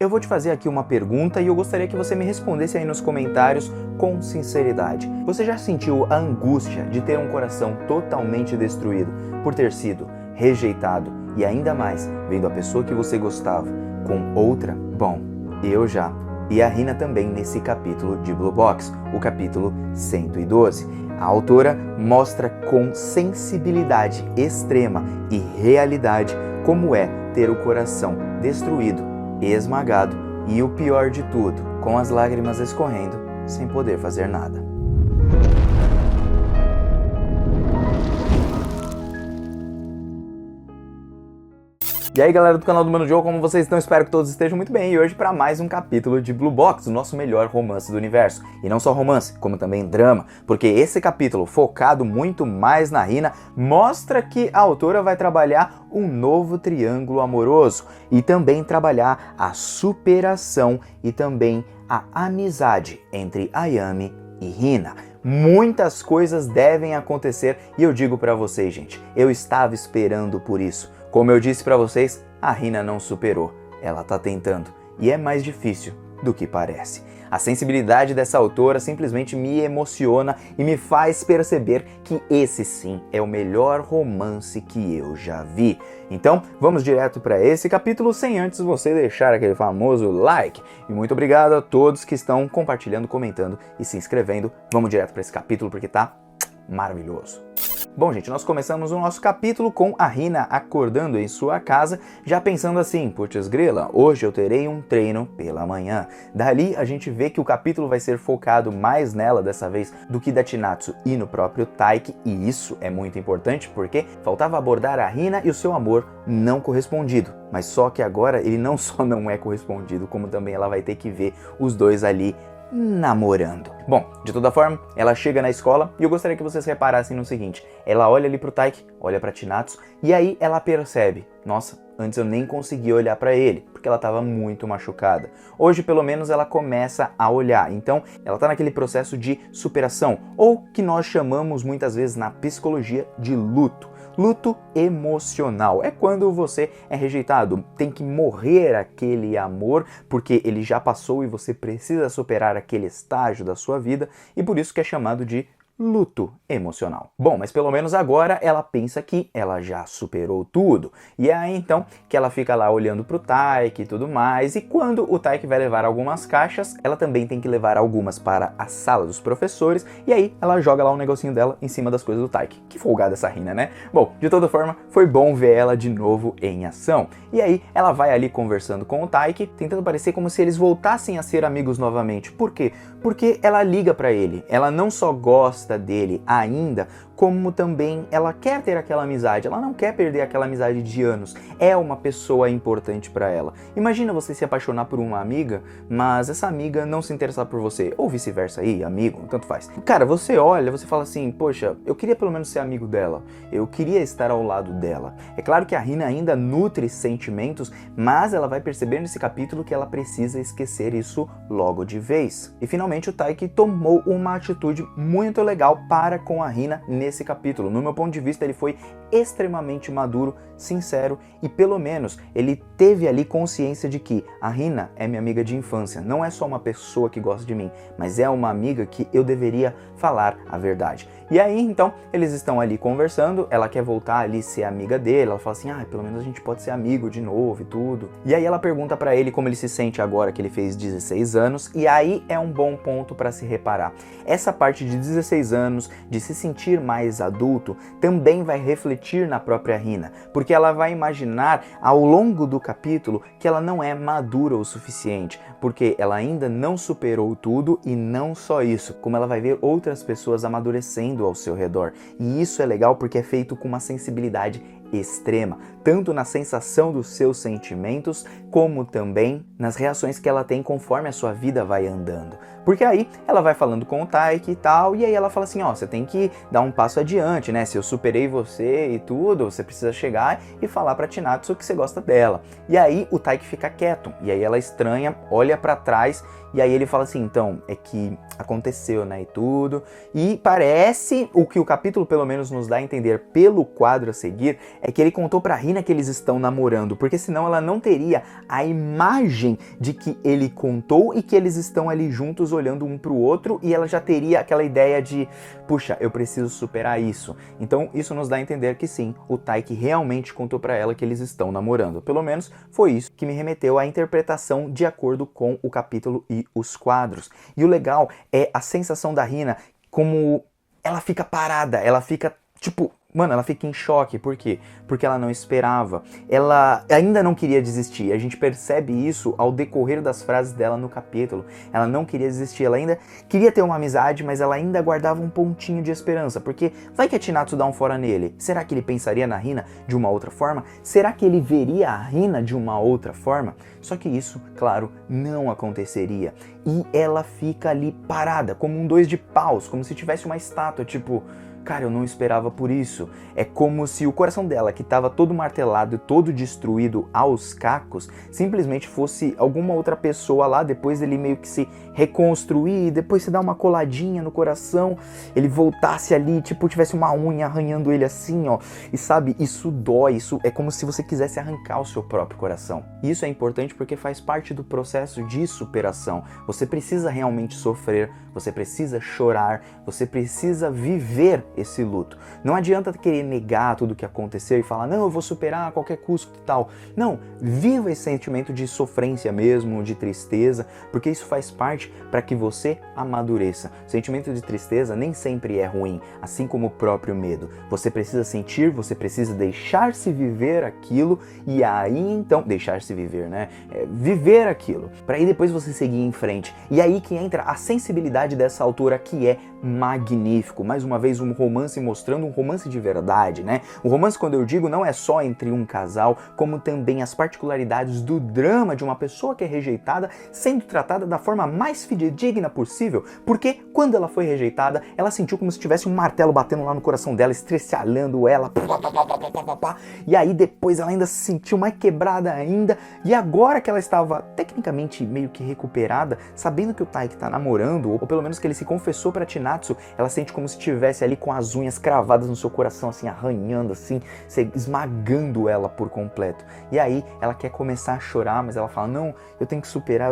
Eu vou te fazer aqui uma pergunta e eu gostaria que você me respondesse aí nos comentários com sinceridade. Você já sentiu a angústia de ter um coração totalmente destruído por ter sido rejeitado e ainda mais vendo a pessoa que você gostava com outra? Bom, eu já. E a Rina também nesse capítulo de Blue Box, o capítulo 112. A autora mostra com sensibilidade extrema e realidade como é ter o coração destruído, esmagado e o pior de tudo, com as lágrimas escorrendo, sem poder fazer nada. E aí galera do canal do Mano Joe, como vocês estão? Espero que todos estejam muito bem. E hoje para mais um capítulo de Blue Box, o nosso melhor romance do universo. E não só romance, como também drama, porque esse capítulo, focado muito mais na Rina, mostra que a autora vai trabalhar um novo triângulo amoroso e também trabalhar a superação e também a amizade entre Ayame e Rina. Muitas coisas devem acontecer e eu digo pra vocês, gente, eu estava esperando por isso. Como eu disse pra vocês, a Rina não superou. Ela tá tentando e é mais difícil do que parece. A sensibilidade dessa autora simplesmente me emociona e me faz perceber que esse sim é o melhor romance que eu já vi. Então, vamos direto para esse capítulo sem antes você deixar aquele famoso like. E muito obrigado a todos que estão compartilhando, comentando e se inscrevendo. Vamos direto para esse capítulo porque tá maravilhoso. Bom, gente, nós começamos o nosso capítulo com a Rina acordando em sua casa, já pensando assim, putz grila, hoje eu terei um treino pela manhã. Dali a gente vê que o capítulo vai ser focado mais nela dessa vez do que da Chinatsu e no próprio Taiki, e isso é muito importante porque faltava abordar a Rina e o seu amor não correspondido. Mas só que agora ele não só não é correspondido, como também ela vai ter que ver os dois ali namorando. Bom, de toda forma, ela chega na escola e eu gostaria que vocês reparassem no seguinte. Ela olha ali pro Taiki, olha pra Chinatsu e aí ela percebe, nossa, antes eu nem conseguia olhar pra ele, porque ela estava muito machucada. Hoje, pelo menos, ela começa a olhar. Então, ela tá naquele processo de superação, ou que nós chamamos muitas vezes na psicologia de luto. Luto emocional é quando você é rejeitado, tem que morrer aquele amor porque ele já passou e você precisa superar aquele estágio da sua vida e por isso que é chamado de luto emocional. Bom, mas pelo menos agora ela pensa que ela já superou tudo. E é aí então que ela fica lá olhando pro Taiki e tudo mais, e quando o Taiki vai levar algumas caixas, ela também tem que levar algumas para a sala dos professores, e aí ela joga lá um negocinho dela em cima das coisas do Taiki. Que folgada essa Rina, né? Bom, de toda forma, foi bom ver ela de novo em ação. E aí ela vai ali conversando com o Taiki, tentando parecer como se eles voltassem a ser amigos novamente. Por quê? Porque ela liga pra ele, ela não só gosta dele ainda, como também ela quer ter aquela amizade, ela não quer perder aquela amizade de anos, é uma pessoa importante para ela. Imagina você se apaixonar por uma amiga, mas essa amiga não se interessar por você, ou vice-versa aí, amigo, tanto faz. Cara, você olha, você fala assim, poxa, eu queria pelo menos ser amigo dela, eu queria estar ao lado dela. É claro que a Rina ainda nutre sentimentos, mas ela vai perceber nesse capítulo que ela precisa esquecer isso logo de vez. E finalmente o Taiki tomou uma atitude muito legal para com a Rina nesse capítulo. No meu ponto de vista, ele foi extremamente maduro, sincero e pelo menos ele teve ali consciência de que a Rina é minha amiga de infância, não é só uma pessoa que gosta de mim, mas é uma amiga que eu deveria falar a verdade. E aí então eles estão ali conversando, ela quer voltar ali ser amiga dele, ela fala assim, pelo menos a gente pode ser amigo de novo e tudo. E aí ela pergunta pra ele como ele se sente agora que ele fez 16 anos, e aí é um bom ponto pra se reparar. Essa parte de 16 anos, de se sentir mais adulto, também vai refletir na própria Rina, porque ela vai imaginar ao longo do capítulo que ela não é madura o suficiente, porque ela ainda não superou tudo e não só isso, como ela vai ver outras pessoas amadurecendo ao seu redor. E isso é legal porque é feito com uma sensibilidade extrema, tanto na sensação dos seus sentimentos, como também nas reações que ela tem conforme a sua vida vai andando. Porque aí ela vai falando com o Taiki e tal, e aí ela fala assim, você tem que dar um passo adiante, né? Se eu superei você e tudo, você precisa chegar e falar pra Chinatsu que você gosta dela. E aí o Taiki fica quieto, e aí ela estranha, olha pra trás E aí ele fala assim, então, é que aconteceu, né, e tudo. E parece, o que o capítulo pelo menos nos dá a entender pelo quadro a seguir, é que ele contou pra Hina que eles estão namorando, porque senão ela não teria a imagem de que ele contou e que eles estão ali juntos olhando um pro outro, e ela já teria aquela ideia de, puxa, eu preciso superar isso. Então isso nos dá a entender que sim, o Taiki realmente contou pra ela que eles estão namorando. Pelo menos foi isso que me remeteu à interpretação de acordo com o capítulo e os quadros. E o legal é a sensação da Hina, como ela fica parada, ela fica tipo, mano, ela fica em choque. Por quê? Porque ela não esperava. Ela ainda não queria desistir. A gente percebe isso ao decorrer das frases dela no capítulo. Ela não queria desistir. Ela ainda queria ter uma amizade, mas ela ainda guardava um pontinho de esperança. Porque vai que a Chinatsu dá um fora nele. Será que ele pensaria na Hina de uma outra forma? Será que ele veria a Hina de uma outra forma? Só que isso, claro, não aconteceria. E ela fica ali parada, como um dois de paus, como se tivesse uma estátua, tipo... Cara, eu não esperava por isso. É como se o coração dela, que estava todo martelado e todo destruído aos cacos, simplesmente fosse alguma outra pessoa lá, depois ele meio que se reconstruir, depois se dar uma coladinha no coração, ele voltasse ali, tipo, tivesse uma unha arranhando ele assim, ó. E sabe, isso dói, isso é como se você quisesse arrancar o seu próprio coração. E isso é importante porque faz parte do processo de superação. Você precisa realmente sofrer, você precisa chorar, você precisa viver esse luto. Não adianta querer negar tudo o que aconteceu e falar, não, eu vou superar a qualquer custo e tal. Não, viva esse sentimento de sofrência mesmo, de tristeza, porque isso faz parte para que você amadureça. O sentimento de tristeza nem sempre é ruim, assim como o próprio medo. Você precisa sentir, você precisa deixar-se viver aquilo e aí então, deixar-se viver, né? Viver aquilo, para aí depois você seguir em frente. E aí que entra a sensibilidade dessa autora, que é magnífico. Mais uma vez, um romance mostrando um romance de verdade, né? O romance, quando eu digo, não é só entre um casal, como também as particularidades do drama de uma pessoa que é rejeitada sendo tratada da forma mais fidedigna possível, porque quando ela foi rejeitada, ela sentiu como se tivesse um martelo batendo lá no coração dela, estressalhando ela, e aí depois ela ainda se sentiu mais quebrada ainda, e agora que ela estava tecnicamente meio que recuperada, sabendo que o Taiki tá namorando, ou pelo menos que ele se confessou pra Chinatsu, ela sente como se estivesse ali com as unhas cravadas no seu coração, assim, arranhando, assim, esmagando ela por completo. E aí ela quer começar a chorar, mas ela fala, não, eu tenho que superar,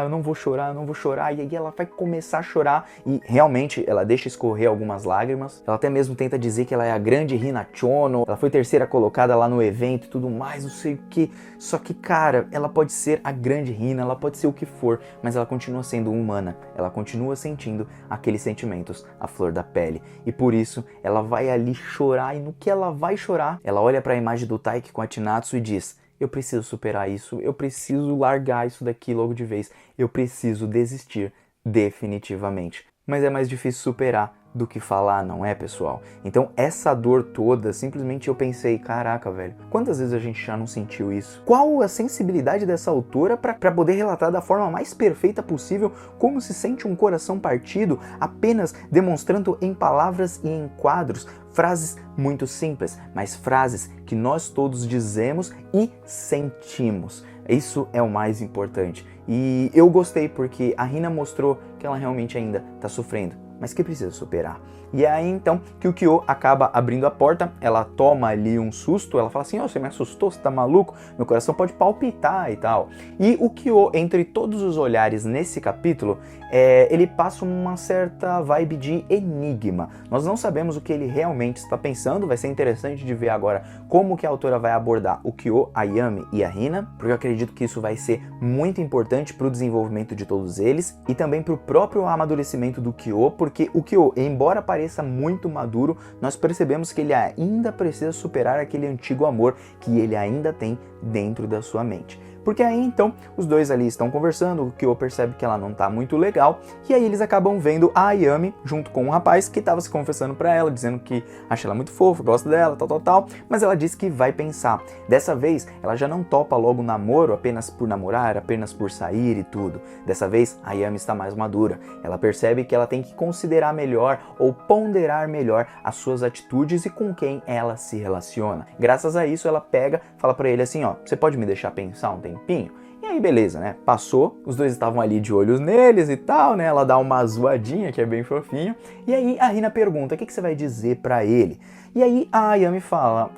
eu não vou chorar, e aí ela vai começar a chorar, e realmente ela deixa escorrer algumas lágrimas. Ela até mesmo tenta dizer que ela é a grande Hina Chono, ela foi terceira colocada lá no evento e tudo mais, não sei o que. Só que, cara, ela pode ser a grande Hina, ela pode ser o que for, mas ela continua sendo humana, ela continua sentindo aqueles sentimentos à flor da pele. E por isso, ela vai ali chorar, e no que ela vai chorar, ela olha para a imagem do Taiki com a Chinatsu e diz, eu preciso superar isso, eu preciso largar isso daqui logo de vez, eu preciso desistir definitivamente. Mas é mais difícil superar do que falar, não é, pessoal? Então essa dor toda, simplesmente eu pensei, caraca, velho, quantas vezes a gente já não sentiu isso? Qual a sensibilidade dessa autora para poder relatar da forma mais perfeita possível como se sente um coração partido, apenas demonstrando em palavras e em quadros frases muito simples, mas frases que nós todos dizemos e sentimos. Isso é o mais importante. E eu gostei porque a Hina mostrou que ela realmente ainda está sofrendo, mas que precisa superar. E é aí então que o Kyo acaba abrindo a porta, ela toma ali um susto, ela fala assim, você me assustou, você tá maluco? Meu coração pode palpitar e tal. E o Kyo, entre todos os olhares nesse capítulo, ele passa uma certa vibe de enigma. Nós não sabemos o que ele realmente está pensando, vai ser interessante de ver agora como que a autora vai abordar o Kyo, a Yami e a Hina, porque eu acredito que isso vai ser muito importante para o desenvolvimento de todos eles e também para o próprio amadurecimento do Kyo, porque o Kyo, embora pareça muito maduro, nós percebemos que ele ainda precisa superar aquele antigo amor que ele ainda tem dentro da sua mente. Porque aí então os dois ali estão conversando, o Kyo percebe que ela não tá muito legal, e aí eles acabam vendo a Ayami junto com um rapaz que estava se confessando pra ela, dizendo que acha ela muito fofa, gosta dela, tal, mas ela diz que vai pensar. Dessa vez, ela já não topa logo o namoro apenas por namorar, apenas por sair e tudo. Dessa vez, a Ayami está mais madura. Ela percebe que ela tem que considerar melhor ou ponderar melhor as suas atitudes e com quem ela se relaciona. Graças a isso, ela pega, fala pra ele assim, ó, você pode me deixar pensar um tempinho? E aí beleza, né? Passou, os dois estavam ali de olhos neles e tal, né? Ela dá uma zoadinha, que é bem fofinho. E aí a Hina pergunta, o que você vai dizer pra ele? E aí a Ayami fala,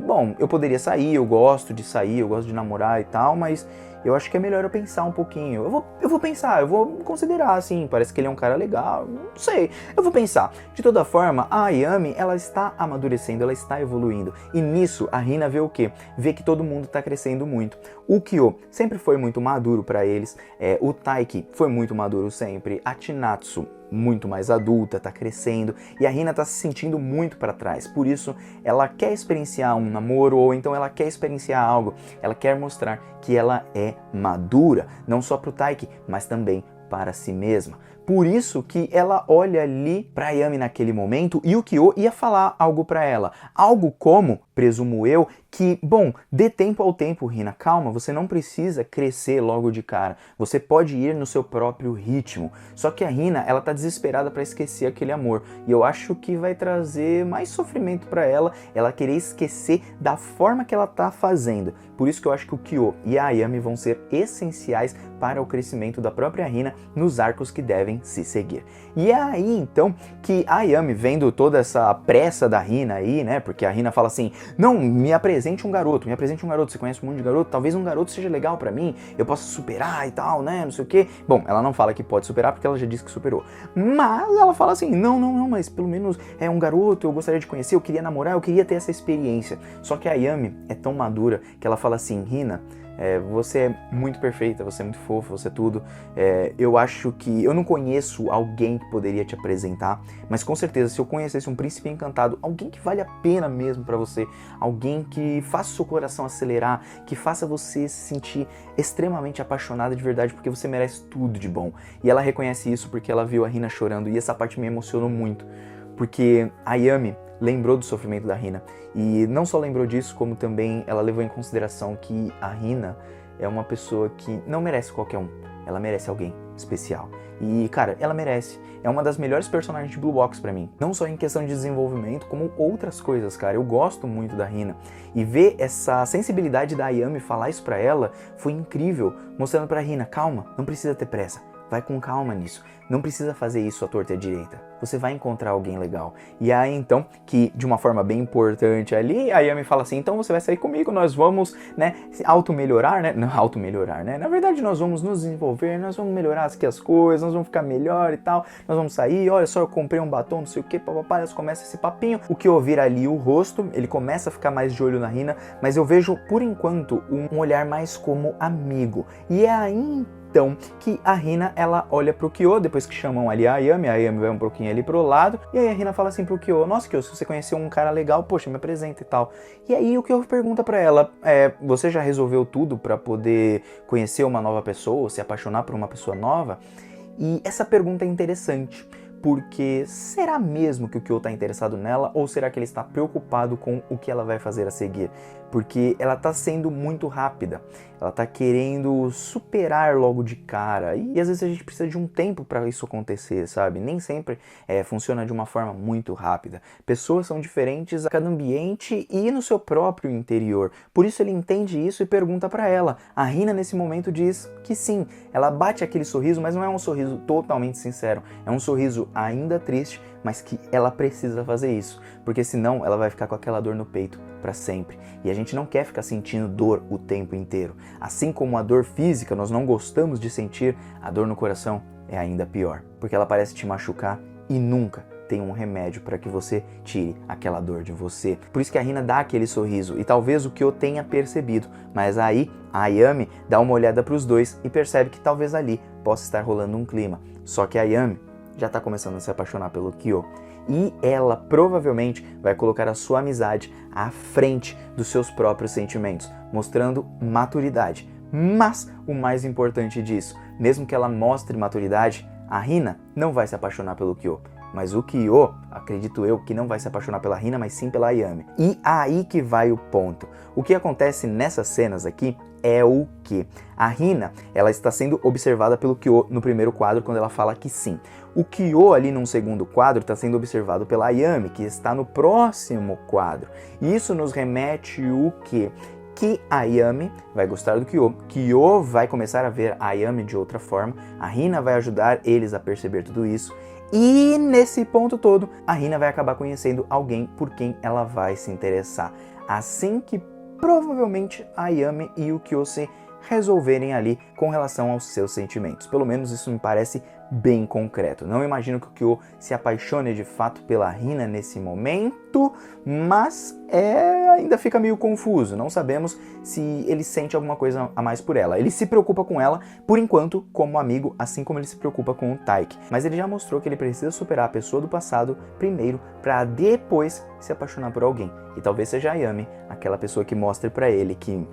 bom, eu poderia sair, eu gosto de sair, eu gosto de namorar e tal, mas eu acho que é melhor eu pensar um pouquinho. Eu vou pensar, eu vou considerar, assim, parece que ele é um cara legal, não sei, eu vou pensar. De toda forma, a Ayami, ela está amadurecendo, ela está evoluindo. E nisso, a Hina vê o quê? Vê que todo mundo está crescendo muito. O Kyo sempre foi muito maduro para eles, o Taiki foi muito maduro sempre, a Chinatsu muito mais adulta, tá crescendo, e a Hina tá se sentindo muito para trás. Por isso, ela quer experienciar um namoro, ou então ela quer experienciar algo. Ela quer mostrar que ela é madura, não só pro Taiki, mas também para si mesma. Por isso que ela olha ali pra Ayami naquele momento e o Kyo ia falar algo pra ela. Algo como, presumo eu, que, bom, dê tempo ao tempo, Hina, calma, você não precisa crescer logo de cara. Você pode ir no seu próprio ritmo. Só que a Hina, ela tá desesperada pra esquecer aquele amor. E eu acho que vai trazer mais sofrimento pra ela, ela querer esquecer da forma que ela tá fazendo. Por isso que eu acho que o Kyo e a Ayami vão ser essenciais para o crescimento da própria Hina nos arcos que devem se seguir. E é aí então que a Ayami, vendo toda essa pressa da Hina aí, né, porque a Hina fala assim, não, me apresente um garoto, você conhece um monte de garoto, talvez um garoto seja legal pra mim, eu possa superar e tal, né, não sei o que. Bom, ela não fala que pode superar porque ela já disse que superou, mas ela fala assim, não, mas pelo menos é um garoto, eu gostaria de conhecer, eu queria namorar, eu queria ter essa experiência. Só que a Ayami é tão madura que ela fala assim, Hina, você é muito perfeita, você é muito fofa, você é tudo. Eu acho que eu não conheço alguém que poderia te apresentar, mas com certeza se eu conhecesse um príncipe encantado, alguém que vale a pena mesmo pra você, alguém que faça o seu coração acelerar, que faça você se sentir extremamente apaixonada de verdade, porque você merece tudo de bom. E ela reconhece isso porque ela viu a Hina chorando, e essa parte me emocionou muito, porque a Ayami lembrou do sofrimento da Hina. E não só lembrou disso, como também ela levou em consideração que a Hina é uma pessoa que não merece qualquer um. Ela merece alguém especial. E, cara, ela merece. É uma das melhores personagens de Blue Box pra mim. Não só em questão de desenvolvimento, como outras coisas, cara. Eu gosto muito da Hina. E ver essa sensibilidade da Ayami falar isso pra ela foi incrível. Mostrando pra Hina, calma, não precisa ter pressa. Vai com calma nisso. Não precisa fazer isso à torta e à direita. Você vai encontrar alguém legal. E aí, então, que de uma forma bem importante ali, a Ayami fala assim, então você vai sair comigo, nós vamos, né, auto-melhorar, né? Não, auto-melhorar, né? Na verdade, nós vamos nos desenvolver, nós vamos melhorar aqui as coisas, nós vamos ficar melhor e tal, nós vamos sair, olha só, eu comprei um batom, não sei o que, papapá, elas começam esse papinho. O que eu vira ali o rosto, ele começa a ficar mais de olho na Hina, mas eu vejo, por enquanto, um olhar mais como amigo. E é aí, então, que a Hina, ela olha pro Kyo, depois que chamam ali a Ayami vai um pouquinho ali pro lado, e aí a Hina fala assim pro Kyo, nossa Kyo, se você conheceu um cara legal, poxa, me apresenta e tal. E aí o Kyo pergunta pra ela, você já resolveu tudo pra poder conhecer uma nova pessoa, se apaixonar por uma pessoa nova? E essa pergunta é interessante, porque será mesmo que o Kyo tá interessado nela, ou será que ele está preocupado com o que ela vai fazer a seguir? Porque ela tá sendo muito rápida, ela tá querendo superar logo de cara, e às vezes a gente precisa de um tempo para isso acontecer, sabe? Nem sempre funciona de uma forma muito rápida. Pessoas são diferentes a cada ambiente e no seu próprio interior. Por isso ele entende isso e pergunta para ela. A Hina nesse momento diz que sim, ela bate aquele sorriso, mas não é um sorriso totalmente sincero, é um sorriso ainda triste, mas que ela precisa fazer isso, porque senão ela vai ficar com aquela dor no peito para sempre. E a gente não quer ficar sentindo dor o tempo inteiro. Assim como a dor física nós não gostamos de sentir, a dor no coração é ainda pior, porque ela parece te machucar e nunca tem um remédio para que você tire aquela dor de você. Por isso que a Hina dá aquele sorriso, e talvez o Kyo tenha percebido, mas aí a Ayami dá uma olhada para os dois e percebe que talvez ali possa estar rolando um clima. Só que a Ayami já está começando a se apaixonar pelo Kyo. E ela provavelmente vai colocar a sua amizade à frente dos seus próprios sentimentos, mostrando maturidade. Mas o mais importante disso, mesmo que ela mostre maturidade, a Hina não vai se apaixonar pelo Kyo. Mas o Kyo, acredito eu, que não vai se apaixonar pela Hina, mas sim pela Ayami. E aí que vai o ponto. O que acontece nessas cenas aqui é o que? A Hina, ela está sendo observada pelo Kyo no primeiro quadro, quando ela fala que sim. O Kyo ali num segundo quadro está sendo observado pela Ayami, que está no próximo quadro. E isso nos remete o quê? que a Ayame vai gostar do Kyo, Kyo vai começar a ver a Ayame de outra forma, a Hina vai ajudar eles a perceber tudo isso, e nesse ponto todo, a Hina vai acabar conhecendo alguém por quem ela vai se interessar, assim que provavelmente a Ayame e o Kyo se resolverem ali com relação aos seus sentimentos. Pelo menos isso me parece bem concreto. Não imagino que o Kyo se apaixone de fato pela Hina nesse momento, mas ainda fica meio confuso. Não sabemos se ele sente alguma coisa a mais por ela. Ele se preocupa com ela, por enquanto, como amigo, assim como ele se preocupa com o Taiki. Mas ele já mostrou que ele precisa superar a pessoa do passado primeiro, para depois se apaixonar por alguém. E talvez seja a Ayame, aquela pessoa que mostre para ele que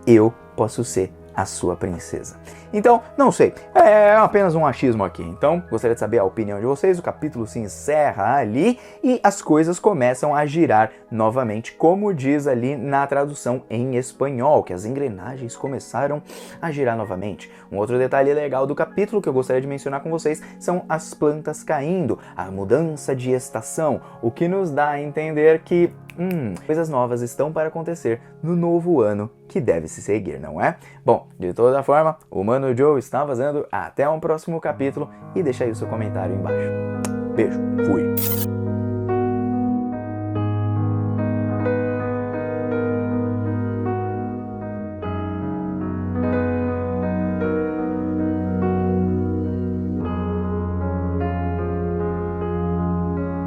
eu posso ser a sua princesa. Então, não sei, é apenas um achismo aqui. Então, gostaria de saber a opinião de vocês. O capítulo se encerra ali e as coisas começam a girar novamente, como diz ali na tradução em espanhol, que as engrenagens começaram a girar novamente. Um outro detalhe legal do capítulo que eu gostaria de mencionar com vocês são as plantas caindo, a mudança de estação, o que nos dá a entender que coisas novas estão para acontecer no novo ano que deve se seguir, não é? Bom, de toda forma, o Mano Joe está vazando. Até um próximo capítulo e deixa aí o seu comentário embaixo. Beijo, fui!